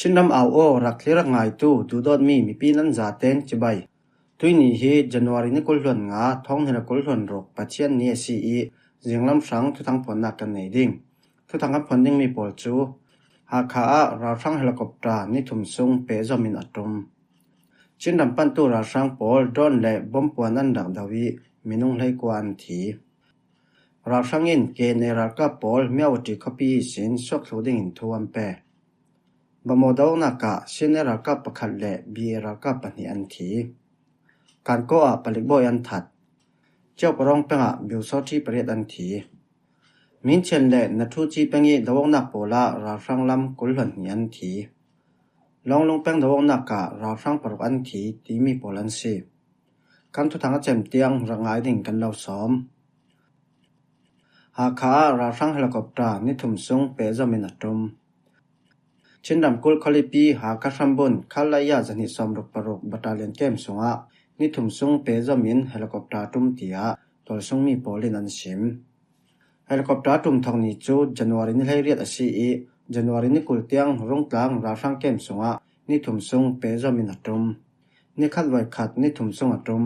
ชินดำเอาโอรักเลีรักง่ายตู้ดูดอดมีปีนันจาเต็นจิบายตุยนี้เฮจันวารีนี้กุลหลวนงาท้องเฮนกุลหลวนรกปัจเจียนนี้ซีอีเสียงลำสังทุทังผลนักกันไหนดิ่งทุทังกับผลดิ่งมีปอลจูหาขาเราฟังเฮลิคอปเตอร์นี่ทุ่มซุงเปจอมินอัตรมชินดำปันตู้เราฟังปอลดอนและบอมปวนันดังดาวีมินุงไลกวนทีเราฟังอินเกเนรัลกับปอลเมียวติคปีสินสวกโลดิ่งอินทวนเปบโมดาวนักะสินเนรัลกับปะขัดและบีรัลกับปนิอันทีการก็ปลิกบอยันทัดเจ้าปรองเปงะบิวซอที่ประเทศอันทีมินเชนและนัทุจีเปงีดาวนักโปลาราฟังลำกุลหลันยันทีลองลงเปงดาวนักะราฟังปรกอันทีที่มีโปลันซีการทุทางเจมเตียงระงายดิ่งกันเราซ้อมหาขาราฟังเฮลิคอปเตอร์นิทุมซุงเปจามินัตุมชินดำกุลคลิปีหากระชัมบุนขัลายาจันิสอมรุกปรกบัตาเลียนเกมสุงะนิทุมซุงเปจามินเฮลิคอปเตอร์ตุมเตียตอลซุงมีโปลินันชิมเฮลิคอปเตอร์ตุมทองนิจูจันวารีนิไลเรียดอซีอีจันวารีนิกุลเตียงรงกลางราฟังเกมสุงะนิทุมซุงเปจามินตุมนิขัดไว้ขัดนิทุมซุงตุม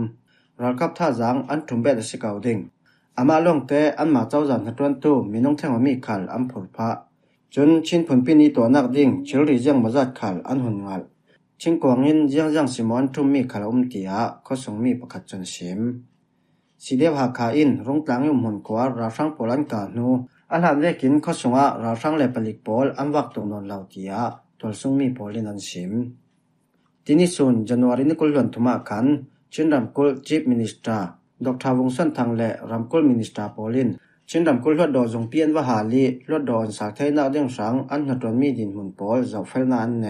รากับท่าจางอันทุมเบดสิกาวดิงอามาลงเตอันมาเจ้าจันทัดวันตู้มีน้องแทงมีขัลอันผลพระจนชินผลปีนี้ตัวนักดิ่งเชลรียังมาจัดขัลอันหุนงัลชิงกวางยินยังสิมอนทุ่มมีขัลเตียก็ส่งมีประคัดจนชิมสีเดียวหาขาอินรงกลางยุ่มหุนกว่าราฟังโปลันกานูอันหันเวกินก็ส่งราฟังเลปลิกโปลอันวักตรงนนเหล่าเตียตัวส่งมีโปลินันชิมที่นี่ส่วนจันวารีนิกุลวันทุมาขันชินรำกุลจีฟมินิสตราดอกทาวงสันทางและรำกุลมินิสตราโปลินชินรำกุลลวดดอจงเปียนวหาลีลวดดอนสากไทยนาเดียงสังอันหัดรมีดินหุนโปลเจ้าเฟลนานใน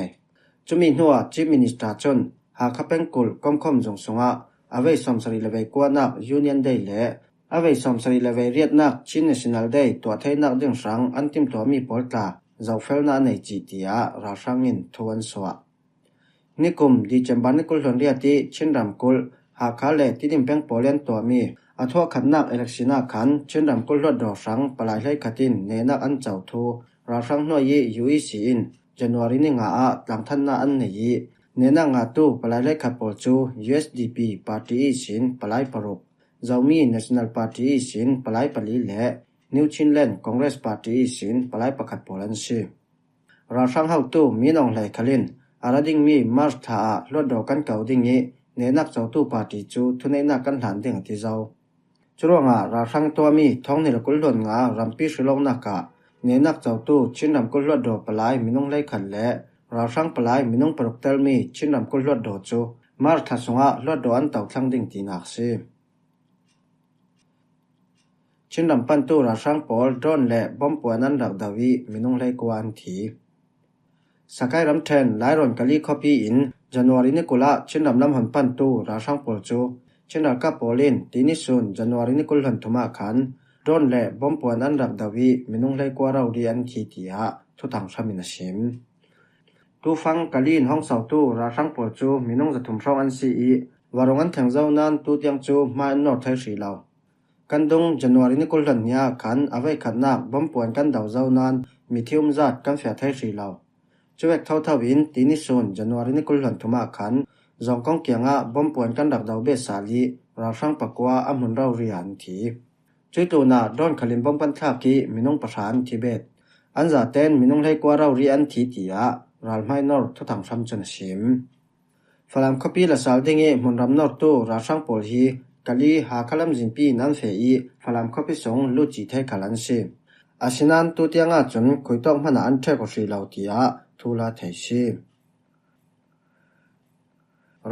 จุมีหัวจีฟมินิสตราจนหากเป็นกุลก้มจงสงะเอาไว้สมสรีเลเวกว่านักยูเนียนได้และเอาไว้สมสรีเลเวเรียดนักชินเนชั่นแนลได้ตัวไทยนาเดียงสังอันติมตัวมีโปลตาเจ้าเฟลนานในจีเตียราชังอินทวนสวะนิคุมดีเจมบันนิกุลหลวนเรียติชินรำกุลหากขาเลที่ดิมเป็งโปเลนตัวมีอัทวขันนักเอเล็กซินาขันชินรำกุลลวดดอสังปลายไลขัดินเนนักอันเจ้าทูราฟังหน่วยยูอีซีอินจันวารีนิงาหลังทันนาอันเนยเนนักงาตูปลายไลขัดโปจู USDP ปาร์ตี้สินปลายปรุกเจ้ามี National Party สินปลายปลีและนิวชินแลนด์ Congress Party สินปลายประคัดโปลันซีราฟังเฮาตูมีน้องไหลขลินอาราดิงมีมาร์ธาลวดดอกันเก่าดิ่งนี้เนนักเจ้าตู้ปาร์ตี้จูทุนในนักกันหลานดิ่งที่เจ้าจรวงราฟังตัวมีท้องในกุลหลวนงารำปีสุลงนักะเนนักเจ้าตู้ชินรำกุลลวดดอปลายมินุงไลขันและราฟังปลายมินุงปรุกเตลมีชินรำกุลลวดดอจูมาร์ทัสงะลวดดออันเต่าทั้งดิ่งตีนักซีชินรำปันตู้ราฟังปอลดอนและบอมปวนันดักดาวีมินุงไลกวนทีสกายรำเทนไลรอนกะลีคอปีอินจันวารีนิกุลาชินรำลำหันปันตู้ราฟังปอลจูชินรักกับโปลินที่นิสุนจันวารีนิกุลหันทุมาขันโดนและบอมปวนอันดักดาวีมินุงไลกว่าเราดีอันขีตียะทุตังชามินาชิมตูฟังกะลีนห้องเสาตู้ราฟังปอจูมินุงจะทุ่มช่องอันซีอีวารงอันแทงเจ้านั้นตูเตียงจูมาอันนอร์ไทยสีเรากันดงจันวารีนิกุลหันยาขันเอาไว้ขันนักบอมปวนกันดาวเจ้านั้นมีทิวมจัดกันเสียไทยสีเราจวกเท่าทวินที่นิสุนจันวารีนิกุลหันทุมาขันจงกองเกียงบอมปวนกันดักดาวเบสาลีราฟังปกว่าอมุนเราเรียนทีจุดตัวนาดอนขลิมบอมปันทากีมินุงประธานทิเบตอันจะเต้นมินุงให้กว่าเราเรียนทีตียะรัลไมนอร์ทุตังซ้ำจนชิมฝรั่งคปีละสาวดิ่งมุนรำนอร์ตู้ราฟังปอลฮีกะลีหาคลัมจินปีนันเฟอีฝรั่งคปีสงลุจิเทคาลันซีอาศินันตุเตียงจนคุยต้องพนันเทกสีเหล่าตียะทุลาเทชี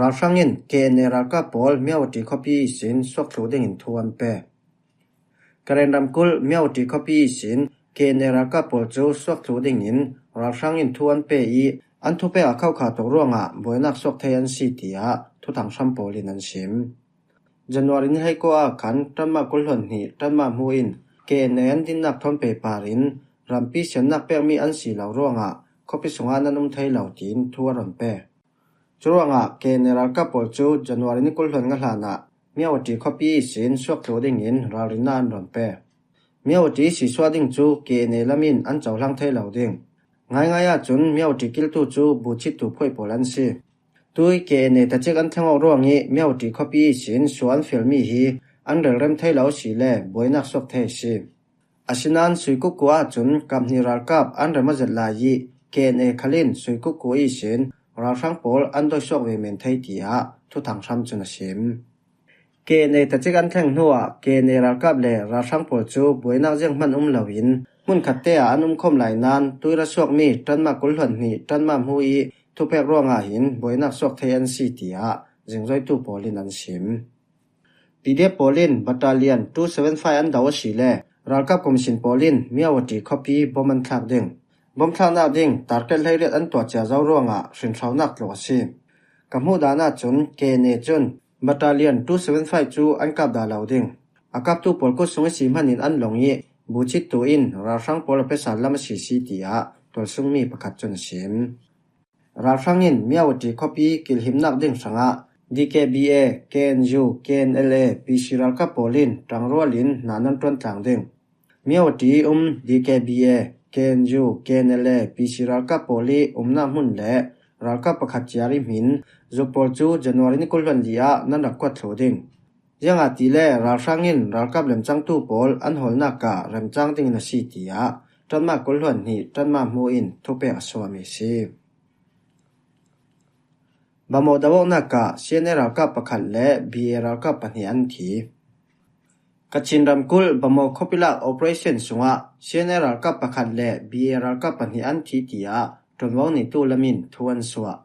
ราฟังอินเกเนรัลกับปอลเมียวติคอปีสินสวกโลดิ่งอินทวนเปกระเรนรำกุลเมียวติคอปีสินเกเนรัลกับปอลจูสวกโลดิ่งอินราฟังอินทวนเปอีอันทุเปอเข้าขาตกร่วงบวยนักสวกเทียนซีตียะทุตังชัมโปลินันชิมจันวารินให้ก็ขันตัมมากุลหนหีตัมมามูอินเกเนนดินนักทอนเปปารินรำปีเสนนักเปมีอันสีเหล่าร่วงคอปิสงานันไทยเหล่าจีนทัวรำเปจรวงเกเนรัลกับปอลจูจันวารีนิกุลหลวนงลานะเมียวตีคอปีสินสวกโลดิ่งอินรารินานรำเปเมียวตีสีสวดิ่งจูเกเนลามินอันเจ้าลังไทยเหล่าดิ่ง ง่ายๆจนเมียวติกิลตูจูบูชิตุพ่วยโปลันสิตุยเกเนตะเจกันทั้งร่วงนี้เมียวติคอปีสินสวนฟิลมีฮีอันเริ่มไทยเหลาสีแลบวยนักสกเทสิอาชินันสุยกุกัวจนกำนิรัลกับอันเริ่มจัดลายีเกเนคลินสุยกุกัวอีสินราชังโปลอันโดยสกเวเมนไทยตียาทุทางซ้ำจนสิมเกเนตะเจกันทั้งหัวเกเนรัลกับเลราชังโปลจูบวยนักเจียงมันลาวินมุนขัดเตะอันคมหลายนานตุยระสวกมีตันมากุลหวนนี่ตันมาหูอีทุเพกร่วงอาหินบวยนักสวกเทนซีตียาจึงร้อยตุโปลินอันสิมปีเดโปลินบัตตาเลียน275อันดาวสีเลรัลกับคอมมิชชั่นโปลินมีอวติคอปีบอมันทักดึงบอมทักนาดึงตาร์เกลให้เรียดอันตัวเจ้าเจ้าร่วงอาสินเท้านักหลวสิกำหูดานาจนเกเนจนบัตตาเลียน275จูอันกับดาลาวดึงอากับตุโปลกุสงสิมหันินอันหลงยีบูชิตตัวอินราชังโปลเปสาลามสีสีตียาตัวซุงมีประคัดจนสิมราชังอินมีอวติคอปีกิลหิมนักดึงสังอาDKBA, KNU, KNLA, PCRAL ka Polin, Tangrolin, Nanan Tuan Tang Ding. Miawati DKBA, KNU, KNLA, PCRAL ka Poli na mun le, Ral ka Pakhatyari Min, Zopol Chu January ni Kulwan Lia nan rakwat thoding. Yang ati le Ral Shangin, Ral ka Lem Chang Tu Pol, an hol na ka Rem Chang Ding na si tia, Tan ma Kulwan ni, Tan ma Muin, Tope Aswami si. Bamo dawo naka siene ralka pakhat le BA ralka pani an thi Kachin ramkul bamo khopila operation sunga siene ralka pakhat le BA ralka pani an thi tia tonwaw ni tu lamin thuan suwa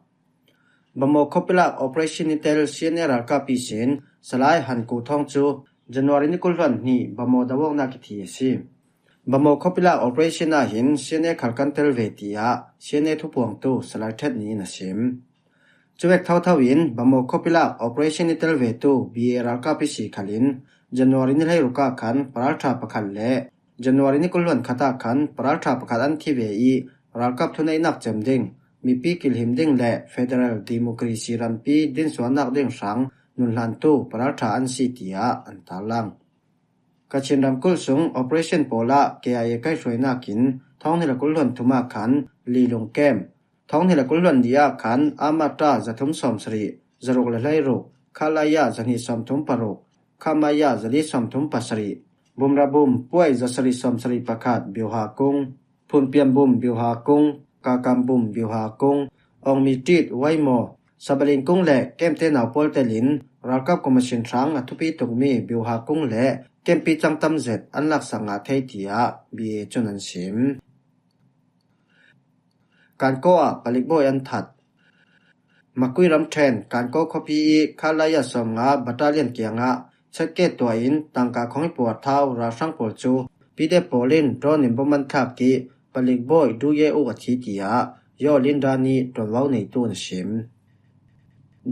Bamo khopila operation intel siene ralka pisin salai han ku thong chu January ni kulwan ni bamo dawo na ki thi si Bamo khopila operation na hin siene khalkan tel ve tia siene thupuang tu salai that ni na sim Chuwek thau-thawin, bamo kopila operation itel vetu BA ralka pisi khalin, January ni lai ruka khan paraltha pakhat le, January ni kulwan khata khan paraltha pakhat an thi ve I, ralkap thunai nak chem ding, mipi kilhim ding le Federal Democracy rampi din suan nak ding sang, nun lan tu paraltha an si tia an talang. Kachin ramkul sung operation pola KIA kai shway nakin, thong nila kulwan thuma khan, li lung kem, Thong nila kulwan dia kan amata zathum somsri zaruk lalai ro khalaya zani somthum paruk khamaya zali somthum pasri bumrabum puai zasari somsri pakhat biuha kung phunpiam bum biuha kung kakam bum biuha kung ongmitit waimo sabalin kung le kemte naw poltelin ralkap commission thang athupi tungmi biuha kung le kempi changtam zet anlak sanga theitia bi chunan simการก็ปลิกบ่อยอันถัดมาคุยรำแทนการก็คอพีคาลายาสมงาบัตาเลียนเกียงะเช็คเกตตัวอินตังกาของปวดเท้าราชังปวดจูปีเดโปลินรอนิมบมันทักกีปลิกบ่อยดูเยอุกทีตียย่อลินดานีตวนเว้าในตัวนชิม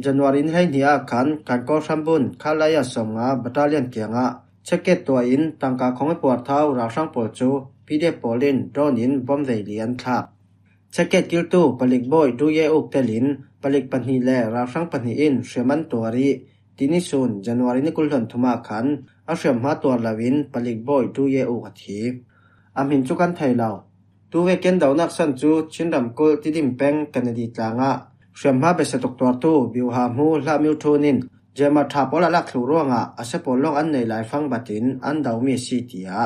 January นี้ให้เนียกันการก็ซัมบุนคาลายาสมงาบัตาเลียนเกียงะเช็คเกตตัวอินตังกาของปวดเท้าราชังปวดจูปีเดโปลินรอนินบอมเวเลียนทักChaket kiltu palik boy duye uk telin palik panhi le rafrang panhi in shreman tuari tinisun January ni kulhon thuma khan ashrem ma tuar lawin palik boy duye uk athi amin chukan thailaw tuwe ken dawnak san chu chinram kul tidim peng kanadi tlanga shrem ma bese doktor tu biuha mu la miu thonin jema tha pola lak thlu ronga ase polong an nei lai phang batin an dawmi si tia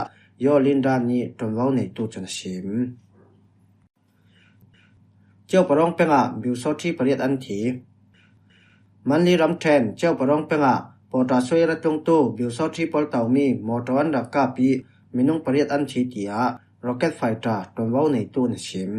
yo linda ni tonwaw nei tu chana simเจ้าปรองเปงะบิวโซที่ประเทศอันทีมันลีรำแทนเจ้าปรองเปงะปอตาสวยระจงตู้บิวโซที่ปอลเต่ามีมอตวันรักกาปีมินุงประเทศอันทีเตียร็อกเก็ตไฟตราตวนว้าในตู้นชิม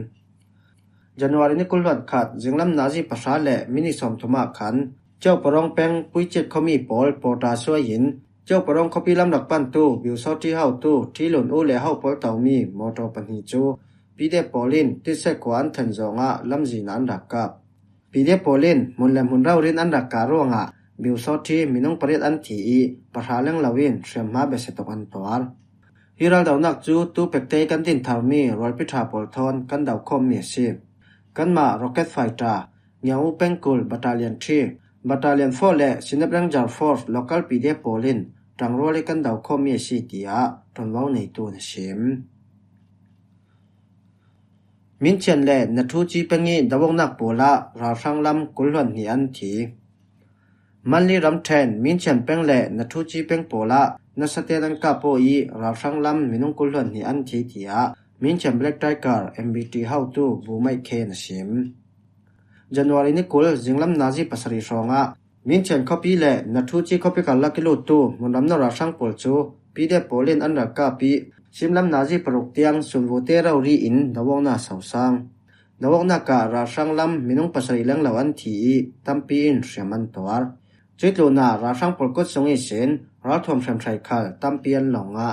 January นี้กุลวันขาดจึงลำนาจีภาษาและมินิสอมธมาขันเจ้าปรองเปงปุยเจ็ดเขามีปอลปอตาสวยหินเจ้าปรองเขาปีลำดักปั้นตู้บิวโซที่เฮาตู้ที่หล่นอู้และเฮาปอลเต่ามีมอตปันหิจูปีเดโปลินติเสกวนทันจงะลำจีนันดักกับปีเดโปลินมุนแลมุนเรารินอันดักการวงะบิวโซที่มินุงประเทศอันทีประชาเลงลาวินเชื่อมมาเบสตกันตัวฮิรัลดาวนักจูตูเป็กเตกันดินทาวมีรอยพิธาปอลทอนกันดาวคอมเมียซีกันมาร็อกเก็ตไฟตราเงียวเป็งกุลบัตตาเลียนทีบัตตาเลียนโฟและซินเนบรังจาร์ฟอร์สโลคอลปีเดโปลินจังรัวเลกันดาวคอมเมียซีตียตอนว้าในตัวนชิม มินเชียนและนัทูจีเป็งดาวงนักโปละราชังลำกุลหวนนีอันทีมันลีรำแทนมินเชียนเป็งและนัทูจีเป็งโปละนัสเตนันกาโปอีราชังลำมินุงกุลหวนนีอันทีทีอามินเชียนแบล็กไทเกอร์ MBT เฮาตูบูไม่เคนชิมจันวารีนิกุลจิงลำนาจีปัสริชงะมินเชียนคอปีและนัทูจีคอปีกันลักกิโลตูมุนลำนราชังโปลจูปีเดโปลินอันรักกาปีชิมลำนาจีปรุกเตียงสุนโวเตรารีอินดาวงนาสาวซังดาวงนาการาชังลำมินุงปัสริเลงเหล่าอันทีตัมปีอินเสียมันตัวจิตลูนาราชังปลกดสงอิเซนรัฐวมเชมไทยคัลตัมปีอันหลงะ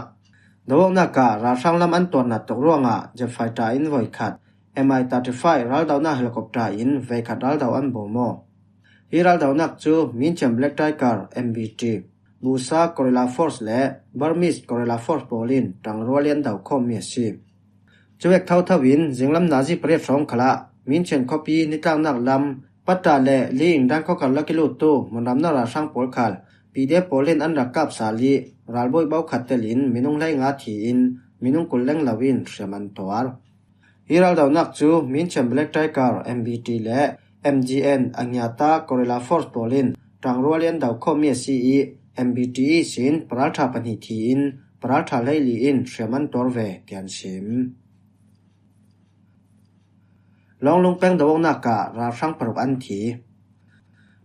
ดาวงนาการาชังลำอันตัวนัดตกร่วงะจะไฟตาอินไวขัด MI-35 รัลดาวนาเฮลิคอปเตอร์อินไวขัดรัลดาวอันโบโมฮีรัลดาวนักจูมินเชมแบล็กไทเกอร์ MBTบูซากอริลลาฟอร์สและบาร์มิสกอริลลาฟอร์สโปลินตังรัวเลียนดาวคอมเมียซีจวกเท่าทวินจิงลำนาจีเปรียบสองขละมินเชนคอปีนิตางนักลำปัตตาและลีอิงดังก็กันลักกิโลโตมันลำนาราช่างโปลคัลปีเดโปลินอันรักกับสาลีรัลบอยเบาขัดเตลินมินุงไลงาทีอินมินุงกุลเลงลาวินเชมันตัวฮีรัลดาวนักจูมินเชนแบล็กไทเกอร์ MBT และ MGN อัญญาตากอริลลาฟอร์สโปลินตังรัวเลียนดาวคอมเมียซี MBT สินปราชาปนิทีอินปราชาไลลีอินเชมันตัวเวเตียนชิมลองลงแป้งดาวงนาการาช่างปรุกอันที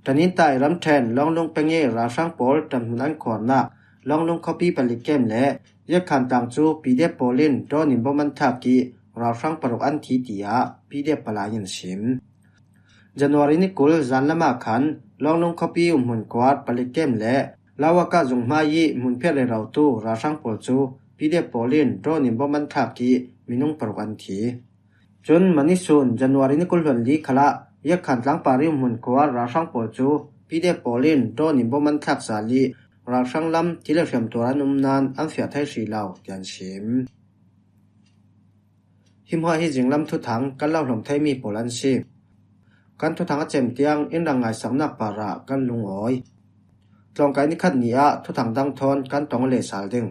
ตอนนี้ใต้รำแทนลองลงแป้งเยราช่างโปลตำหุนันขอนนักลองลงคอปีผลิตเกมและยกขันต่างจูปีเดโปลินโดนิมบมันทักกีราช่างปรุกอันทีตียาปีเดปลายินชิมจันวารีนิกุลจันละมาขันลองลงคอปีมุนกวาดผลิตเกมและลาวากาจุงมายีมุนเพียรเราตูราช่างโปลจูปีเดโปลินโดนิมบมันทักกีมินุงปรุกอันทีจนมันนิสุนจันวารีนิกุลวันลีขละยักขันหลังปาริมุนกวาราช่างโปลจูปีเดโปลินโดนิมบมันทักสาลีราช่างลำที่เลือกเชื่อมตัวรันุมนานอันเฟียไทยสีเหล่ายันชิมหิมหัวฮิจิงลำทุถังกันเล่าหลงไทยมีโปลันชีกันทุถังเจมเตียงอินดังไงสังนักปาระกันลุงอ้อยตรงไกนิคัดเนียทุถังดังทอนกันตองเลสาลดึง